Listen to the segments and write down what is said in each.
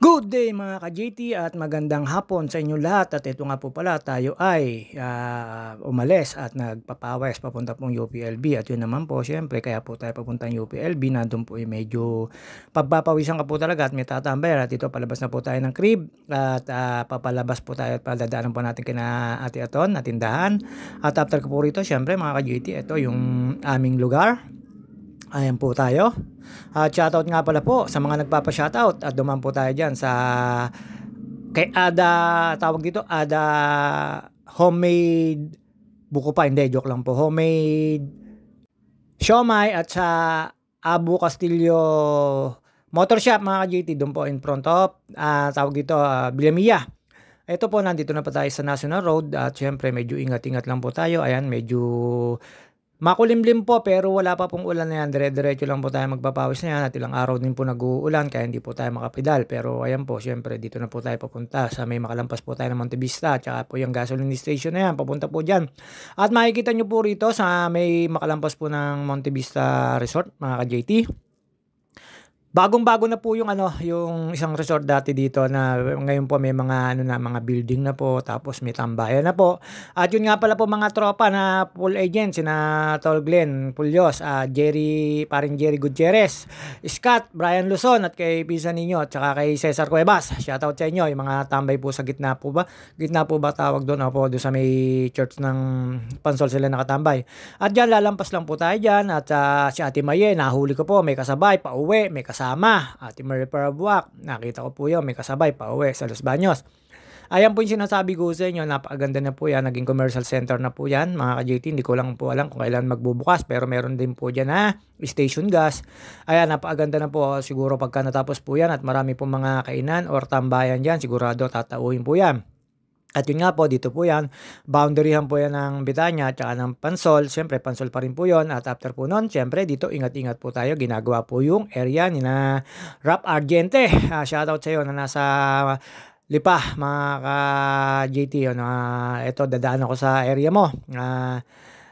Good day mga ka-JT at magandang hapon sa inyong lahat at ito nga po pala tayo ay umalis at nagpapawis papunta pong UPLB at yun naman po syempre kaya po tayo papuntang UPLB nandun po medyo pagpapawisan ka po talaga at may tatambay at ito palabas na po tayo ng crib at papalabas po tayo at padadaanan po natin kina Ate Aton na tindahan at after ko po rito syempre mga ka-JT ito yung aming lugar. Ayan po tayo. Shoutout nga pala po sa mga nagpapa-shoutout at duman po tayo dyan sa kay Ada, tawag dito, Ada Homemade Buko pa, hindi, joke lang po. Homemade Siomai at sa Abu Castillo Motor Shop mga ka-JT, doon po in front of, tawag dito, Bilamia. Ito po, nandito na pa tayo sa National Road at syempre medyo ingat-ingat lang po tayo. Ayan, medyo makulimlim po pero wala pa pong ulan na yan. Dire-diretso lang po tayo magpapawis na yan at ilang araw din po nag-uulan kaya hindi po tayo makapedal. Pero ayan po, syempre dito na po tayo papunta sa may makalampas po tayo ng Monte Vista at saka po yung gasoline station na yan, papunta po dyan. At makikita nyo po rito sa may makalampas po ng Monte Vista Resort mga ka-JT. Bagong-bago na po yung yung isang resort dati dito na ngayon po may mga mga building na po tapos may tambayan na po. At yun nga pala po mga tropa na full agent sina Tol Glenn Pulyos, paring Jerry Gutierrez, Scott, Brian Luzon at kay Pisa Ninyo at saka kay Cesar Cuevas. Shoutout sa inyo, yung mga tambay po sa gitna po ba? Gitna po ba tawag doon? Opo, doon sa may church ng Pansol sila nakatambay. At diyan lalampas lang po tayo diyan at si Ate Maye, nahuli ko po, may kasabay pauwi, may kasama. Ate Marie Parabuak, nakita ko po yun, may kasabay pa uwi sa Los Baños. Ayan po yung sinasabi ko sa inyo, napakaganda na po yan, naging commercial center na po yan mga ka-JT, hindi ko lang po alam kung kailan magbubukas pero meron din po dyan station gas. Ayan, napakaganda na po, siguro pagka natapos po yan at marami po mga kainan or tambayan dyan, sigurado tatauhin po yan. At yun nga po, dito po yan, boundaryhan po yan ng Betania at saka ng Pansol. Siyempre, Pansol pa rin po yun. At after po nun, siyempre, dito ingat-ingat po tayo. Ginagawa po yung area ni na Rap Argente. Shoutout sa iyo na nasa Lipa, mga ka-JT. Ito, dadaan ako sa area mo.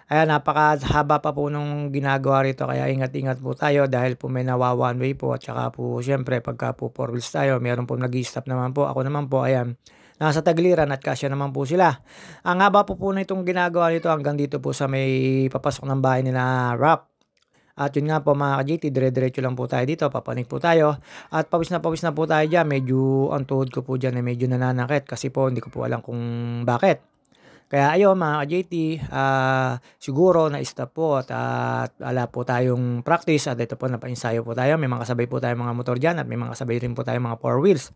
Ayan, napakahaba pa po nung ginagawa rito. Kaya ingat-ingat po tayo dahil po may nawa one way po. At saka po, siyempre, pagka po 4 wheels tayo, meron po nag-i-stop naman po. Ako naman po, ayan. Nasa Tagliran at kasya naman po sila. Ang haba po na itong ginagawa nito hanggang dito po sa may papasok ng bahay nila Rap. At yun nga po mga ka-JT, dire-diretso lang po tayo dito, papanik po tayo. At pawis na po tayo dyan, medyo ang tuhod ko po dyan ay medyo nananakit kasi po hindi ko po alam kung bakit. Kaya ayun mga ka-JT, siguro na-stop po at wala po tayong practice at ito po napa-ensayo po tayo. May mga kasabay po tayong mga motor dyan at may mga kasabay rin po tayong mga 4 wheels.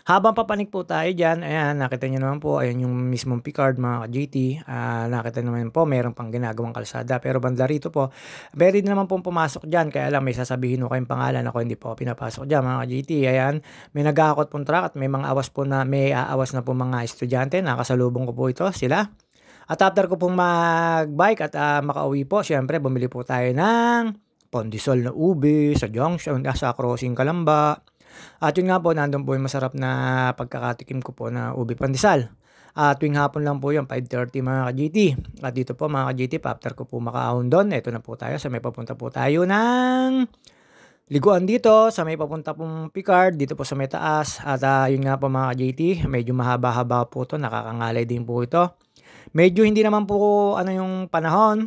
Habang papanik po tayo dyan, ayan, nakita nyo naman po, ayan yung mismong Picard mga ka-JT. Nakita naman po, mayroon pang ginagawang kalsada. Pero banda rito po, pwede naman po pumasok dyan. Kaya lang may sasabihin ko kayong pangalan ako, hindi po pinapasok dyan mga ka-JT. Ayan, may nag-aakot pong truck at may mga awas po na, may aawas na po mga estudyante. Nakasalubong ko po ito, sila. At after ko pong mag-bike at makauwi po, syempre bumili po tayo ng Pondisol na ube sa junction, sa crossing Kalamba. At yun nga po, nandun po yung masarap na pagkakatikim ko po na ube pandesal. Tuwing hapon lang po yun, 5:30 mga ka-JT. At dito po mga ka-JT, after ko po makaahon doon, eto na po tayo, sa may papunta po tayo ng liguan dito, sa may papunta pong Picard, dito po sa may taas. At yun nga po mga ka-JT, medyo mahaba-haba po to, nakakangalay din po ito. Medyo hindi naman po yung panahon.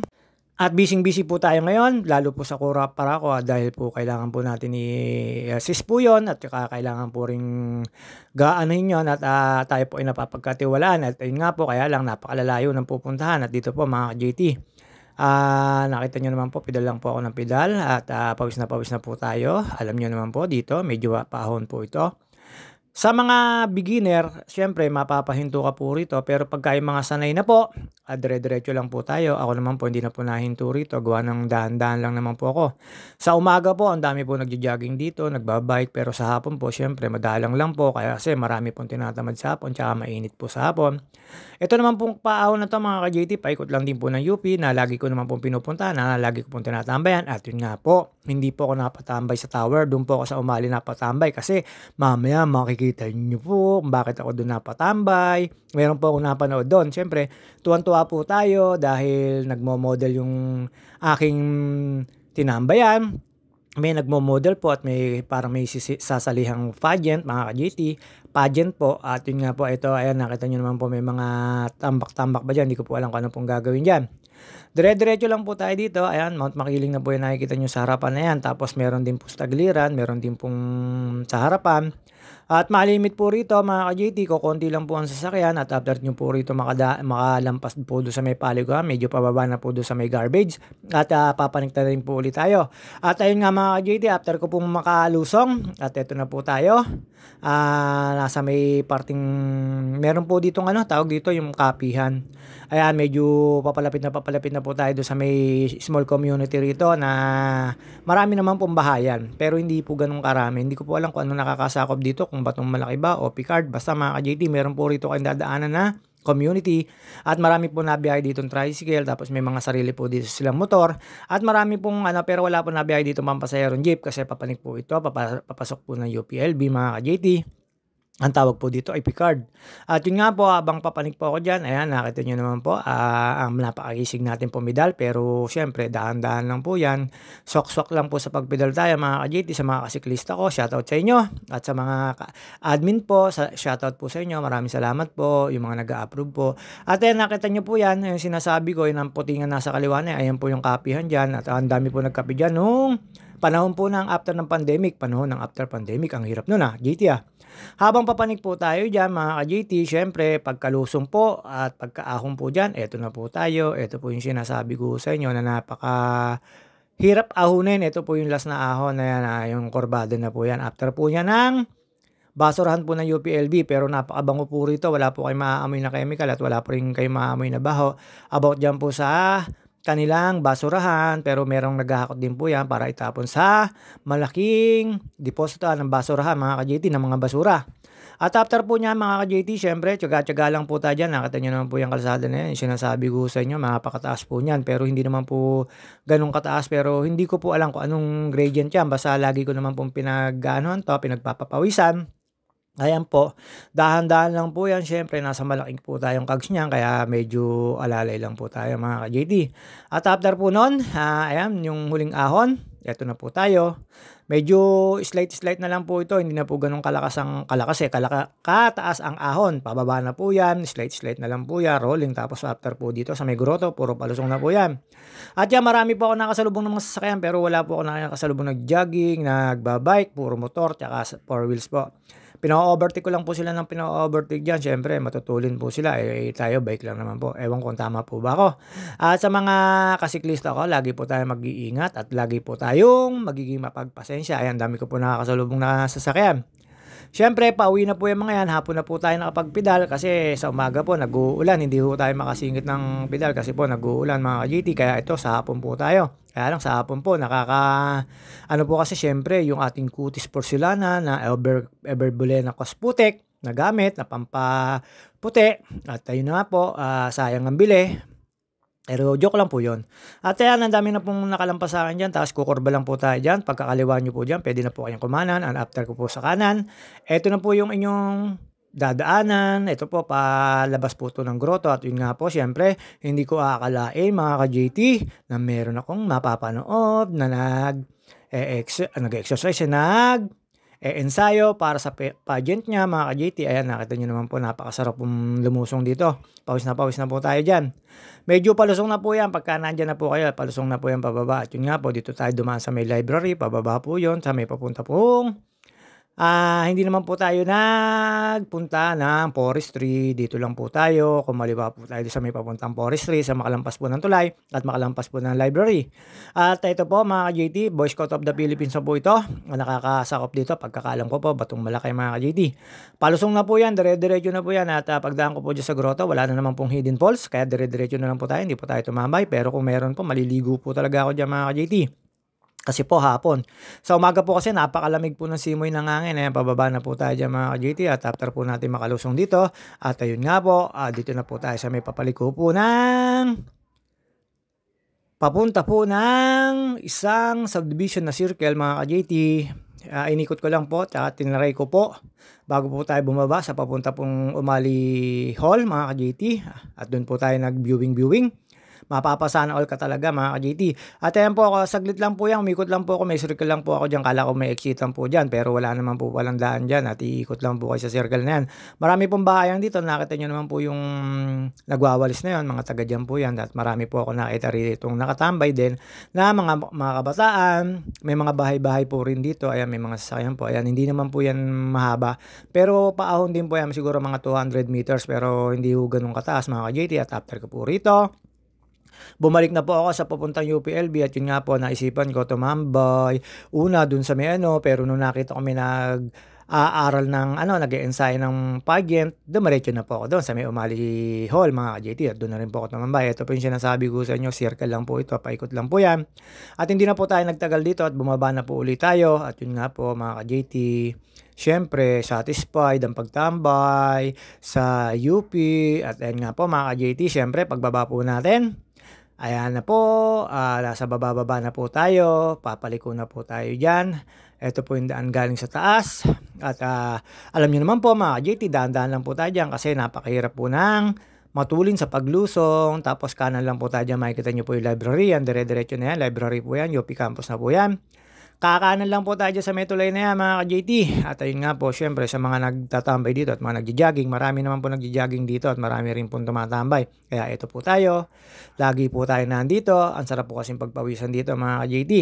At busy-busy po tayo ngayon, lalo po sa Cora Paraco dahil po kailangan po natin i-assist po yun at kailangan po rin gaanohin yun at tayo po ay napapagkatiwalaan at ayun nga po kaya lang napakalalayo ng pupuntahan at dito po mga JT. Nakita nyo naman po, pedal lang po ako ng pedal at pawis na po tayo. Alam nyo naman po dito, medyo paahon po ito. Sa mga beginner, syempre mapapahinto ka po rito pero pagka yung mga sanay na po, dire-diretso lang po tayo. Ako naman po hindi na po nahinto rito, gawa ng dahan-dahan lang naman po ako. Sa umaga po, ang dami po nagja-jogging dito, nagbabike pero sa hapon po syempre madalang lang po kasi marami pong tinatamad sa hapon tsaka mainit po sa hapon. Ito naman pong paahon na to mga ka-JT, paikot lang din po ng UP na lagi ko naman pong pinupunta, na lagi ko pong tinatambayan at yun nga po, hindi po ako napatambay sa tower, doon po ako sa umali napatambay kasi mamaya makikita niyo po kung bakit ako doon napatambay. Meron po ako napanood doon. Siyempre, tuwan-tuwa po tayo dahil nagmo-model yung aking tinambayan. may nagmo-model po at may parang may sasalihang pageant mga ka-GT, pageant po at yun nga po ito ayan nakita niyo naman po may mga tambak-tambak ba diyan, hindi ko po alam kung ano pong gagawin diyan. Dire-diretso lang po tayo dito, ayan Mount Makiling na po yung nakikita niyo sa harapan na yan, tapos meron din po sa tagiliran, meron din pong sa harapan. At malimit po rito mga ka-GT, kokonti lang po ang sasakyan at after nyo po rito makalampas po doon sa may paliguan, medyo pababa na po doon sa may garbage at papanik na rin po ulit tayo. At ayun nga mga ka-GT, after ko pong makalusong at eto na po tayo. Nasa may parting, meron po dito tawag dito yung kapihan. Ayan, medyo papalapit na po tayo doon sa may small community rito na marami naman pong bahayan. Pero hindi po ganun karami. Hindi ko po alam kung ano nakakasakop dito, kung Batong Malaki ba o Picard. Basta mga ka-JT, meron po rito kayong dadaanan na community at marami po nabiyahe dito ng tricycle, tapos may mga sarili po dito silang motor at marami pong pero wala po nabiyahe dito pampasahero jeep kasi papanik po ito, papasok po ng UPLB mga ka-JT. Ang tawag po dito ay Picard. At yun nga po, habang papanik po ako dyan, ayan, nakita nyo naman po, ang napakakisig natin pumidal, pero syempre, dahan-dahan lang po yan. Sok-sok lang po sa pagpedal tayo, mga ka-JT, sa mga kasiklista ko, shoutout sa inyo. At sa mga admin po, shoutout po sa inyo, maraming salamat po, yung mga nag-a-approve po. At ayan, nakita nyo po yan, yung sinasabi ko, yung ang putingan nasa kaliwa na, ayan po yung kapihan dyan, at ang dami po nagkapi dyan nung panahon po ng after ng pandemic, ang hirap nun GT Habang papanik po tayo dyan mga ka-JT, syempre pagkalusong po at pagkaahon po dyan, eto na po tayo, eto po yung sinasabi ko sa inyo na napaka hirap ahunin, eto po yung last na ahon na yan, yung korbado na po yan, after po yan ng basurahan po ng UPLB, pero napakabango po rito, wala po kayong maaamoy na chemical at wala po rin kayong maaamoy na baho, about dyan po sa kanilang basurahan, pero merong naghahakot din po yan para itapon sa malaking deposito ng basurahan mga ka-JT ng mga basura. At after po niya mga ka-JT, syempre tsaga-tsaga lang po tayo dyan, nakita nyo naman po yung kalsada na yan, yung sinasabi ko sa inyo, mapakataas po niyan, pero hindi naman po ganun kataas, pero hindi ko po alam kung anong gradient yan, basta lagi ko naman pong pinagpapawisan. Ayan po, dahan-dahan lang po yan, syempre nasa malaking po tayong cogs niyan, kaya medyo alalay lang po tayo mga ka-JT. At after po nun, ayan, yung huling ahon, eto na po tayo. Medyo slight na lang po ito, hindi na po ganun kataas ang ahon, pababa na po yan, slight na lang po yan, rolling, tapos after po dito sa may grotto, puro palusong na po yan. At yan, marami po ako nakasalubong ng mga sasakyan, pero wala po ako nakasalubong nag-jogging, nagbabike, puro motor, tsaka 4 wheels po. Pina-overtake ko lang po sila ng pina-overtake dyan. Siyempre, matutulin po sila. Tayo, bike lang naman po. Ewan kung tama po ba ako. At sa mga kasiklista ko, lagi po tayo mag-iingat at lagi po tayong magiging mapagpasensya. Ayan, dami ko po nakakasalubong na sasakyan. Siyempre, pauwi na po yung mga yan. Hapon na po tayo nakapagpedal kasi sa umaga po nag-uulan. Hindi po tayo makasingit ng pedal kasi po nag-uulan mga ka-GT. Kaya ito, sa hapon po tayo. Kaya lang sa hapon po, ano po kasi siyempre yung ating cutis porcelana na Everbolena Cosputek na gamit na pampaputi. At ayun na nga po, sayang ang bili. Pero joke lang po yun. At ayan, ang dami na pong nakalampas sa akin dyan. Tapos kukurba lang po tayo dyan. Pagkakaliwa nyo po dyan, pwede na po kayong kumanan. And after ko po sa kanan, eto na po yung inyong dadaanan. Ito po, palabas po ito ng grotto. At yun nga po, syempre, hindi ko aakalain mga ka-JT na meron akong mapapanood na nag-exercise, ensayo para sa pageant niya mga ka-JT. Ayan, nakita nyo naman po, napakasarap pong lumusong dito. Pawis na po tayo dyan. Medyo palusong na po yan. Pagka nandyan na po kayo, palusong na po yan pababa. At yun nga po, dito tayo dumaan sa may library. Pababa po yun. Sa may papunta pong hindi naman po tayo nagpunta ng forestry. Dito lang po tayo. Kumaliwa po tayo sa may papuntang forestry, sa makalampas po ng tulay at makalampas po ng library. At ito po mga ka-JT, Boy Scout of the Philippines po ito. Nakakasakop dito, pagkakalam ko po, Batong Malaki mga ka-JT. Palusong na po yan, dire-diretso na po yan. At pagdaan ko po dyan sa grotto, wala na naman pong hidden falls. Kaya dire-diretso na lang po tayo, hindi po tayo tumambay. Pero kung meron po, maliligo po talaga ako dyan mga ka-JT. Kasi po hapon. Sa umaga po kasi napakalamig po ng simoy ng hangin. Ayan, pababa na po tayo dyan mga ka-JT. At after po natin makalusong dito. At ayun nga po, dito na po tayo sa may papaliko po papunta po ng isang subdivision na circle mga ka-JT. Inikot ko lang po at tinaray ko po bago po tayo bumaba sa papunta pong Umali Hall mga ka-JT. At doon po tayo nag-viewing. mapapasana all ka talaga mga ka-JT. At ayan po ako, saglit lang po yan, umikot lang po ako, may circle lang po ako dyan, kala ko may exitan po dyan, pero wala naman po walang daan dyan at iikot lang po kayo sa circle na yan. Marami pong bahayan dito, nakita nyo naman po yung nagwawalis na yun, mga taga dyan po yan, at marami po ako nakita rito itong nakatambay din na mga kabataan, may mga bahay-bahay po rin dito, ayan may mga sasakyan po, ayan hindi naman po yan mahaba, pero paahon din po yan, siguro mga 200 meters, pero hindi po ganun kataas mga ka-JT. At after ko po rito, bumalik na po ako sa papuntang UPLB at yun nga po naisipan ko tumambay. Una dun sa may pero nung nakita ko may aaral ng nag-e-ensayo ng pageant, dumiretso na po ako doon sa may Umali Hall mga ka-JT at doon na rin po ako tumambay. Ito po yung sinasabi ko sa inyo, circle lang po ito, paikot lang po yan. At hindi na po tayo nagtagal dito at bumaba na po ulit tayo at yun nga po mga ka-JT, siyempre satisfied ang pagtambay sa UP at ayun nga po mga ka-JT, siyempre pagbaba po natin, ayan na po, nasa baba na po tayo, papaliko na po tayo dyan. Ito po yung daan galing sa taas. At alam nyo naman po mga ka-JT, daan-daan lang po tayo dyan kasi napakahirap po ng matulin sa paglusong. Tapos kanan lang po tayo dyan, makikita nyo po yung library yan, dire-diretso na yan, library po yan, UP campus na po yan. Kakanan lang po tayo dyan sa metro line na yan mga ka-JT. At ayun nga po, syempre sa mga nagtatambay dito at mga nagja-jogging, marami naman po nagja-jogging dito at marami rin po tumatambay. Kaya ito po tayo, lagi po tayo nandito. Ang sarap po kasing pagpawisan dito mga ka-JT.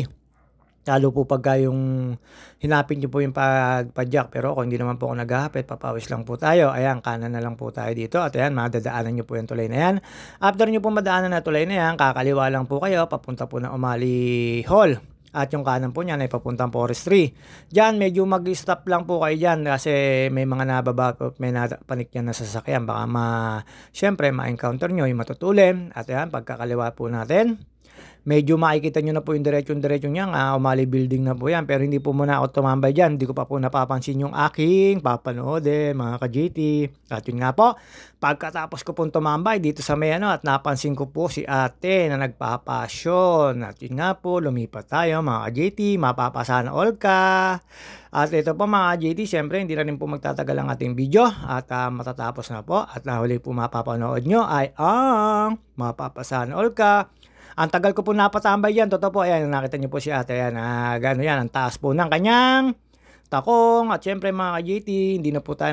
Lalo po pagka yung hinapin nyo po yung pagpadyak, pero ako hindi naman po ako naghahapit, papawis lang po tayo. Ayan, kanan na lang po tayo dito at ayan, madadaanan nyo po yung tulay na yan. After nyo po madaanan na tulay na yan, kakaliwa lang po kayo, papunta po ng Umali Hall. At yung kanan po niyan ay papuntang Forestry. Diyan medyo mag-stop lang po kayo diyan kasi may mga nababa po, may panik yan na sasakyan. Baka syempre ma-encounter nyo yung matutulin. At ayan, pagkakaliwa po natin, medyo makikita nyo na po yung diretsyon niya, Umali building na po yan, pero hindi po muna ako tumambay dyan, hindi ko pa po napapansin yung aking papanoodin mga ka-JT. At yun nga po, pagkatapos ko pong tumambay dito sa may at napansin ko po si ate na nagpapasyon. At yun nga po, lumipat tayo mga ka-JT, mapapasana all ka. At ito po mga ka-JT, syempre hindi na rin po magtatagal ang ating video at matatapos na po. At nahuli po mapapanood nyo ay ang mapapasana all ka. Ang tagal ko po napatambay yan, totoo po, ayan, nakita niyo po si ate, ayan, gano'n yan, ang taas po ng kanyang takong, at syempre mga ka-JT, hindi na po tayo